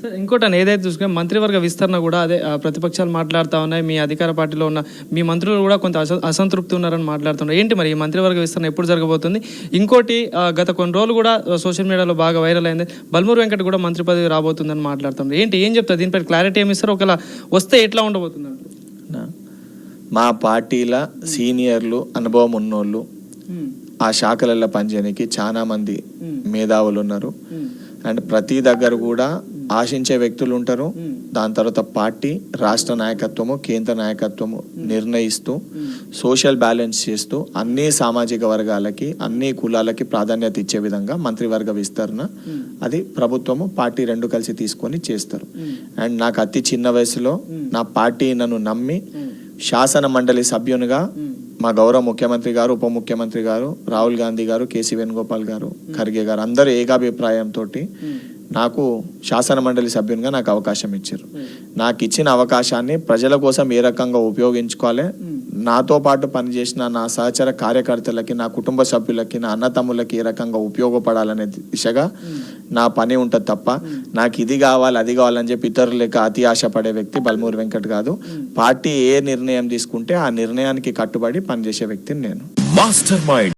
Sir ఇంకోటి ఏదైతే చూసుకుని మంత్రివర్గ విస్తరణ కూడా అదే ప్రతిపక్షాలు మాట్లాడుతూ ఉన్నాయి, మీ అధికార పార్టీలో ఉన్న మీ మంత్రులు కూడా కొంత అసంతృప్తి ఉన్నారని మాట్లాడుతున్నారు. ఏంటి మరి ఈ మంత్రివర్గ విస్తరణ ఎప్పుడు జరగబోతుంది? ఇంకోటి గత కొన్ని రోజులు కూడా సోషల్ మీడియాలో బాగా వైరల్ అయింది, బల్మూరు వెంకట్ కూడా మంత్రి పదవి రాబోతుందని మాట్లాడుతున్నారు. ఏం చెప్తారు దీనిపై క్లారిటీ ఏమి ఇస్తారు? ఒకవేళ వస్తే ఎట్లా ఉండబోతుంది? మా పార్టీల సీనియర్లు, అనుభవం ఉన్నోళ్ళు, ఆ శాఖలలో పనిచేయడానికి చాలా మంది మేధావులు ఉన్నారు. అండ్ ప్రతి దగ్గర కూడా ఆశించే వ్యక్తులు ఉంటారు. దాని తర్వాత పార్టీ, రాష్ట్ర నాయకత్వము, కేంద్ర నాయకత్వము నిర్ణయిస్తూ సోషల్ బ్యాలెన్స్ చేస్తూ అన్ని సామాజిక వర్గాలకి, అన్ని కులాలకి ప్రాధాన్యత ఇచ్చే విధంగా మంత్రివర్గ విస్తరణ అది ప్రభుత్వము, పార్టీ రెండు కలిసి తీసుకొని చేస్తారు. అండ్ నాకు అతి చిన్న వయసులో నా పార్టీ నన్ను నమ్మి శాసన మండలి సభ్యునిగా మా గౌరవ ముఖ్యమంత్రి గారు, ఉప ముఖ్యమంత్రి గారు, రాహుల్ గాంధీ గారు, కేసీ వేణుగోపాల్ గారు, ఖర్గే గారు అందరూ ఏకాభిప్రాయంతో నాకు శాసన మండలి సభ్యునిగా నాకు అవకాశం ఇచ్చారు. నాకు ఇచ్చిన అవకాశాన్ని ప్రజల కోసం ఏ రకంగా ఉపయోగించుకోవాలి, నాతో పాటు పనిచేసిన నా సహచర కార్యకర్తలకి, నా కుటుంబ సభ్యులకి, నా అన్నతమ్ములకి ఏ రకంగా ఉపయోగపడాలనే దిశగా నా పని ఉంటుంది తప్ప నాకు ఇది కావాలి అది కావాలని చెప్పి ఇతరులకి అతి ఆశపడే వ్యక్తి బల్మూరు వెంకట్ కాదు. పార్టీ ఏ నిర్ణయం తీసుకుంటే ఆ నిర్ణయానికి కట్టుబడి పనిచేసే వ్యక్తిని నేను. Master mind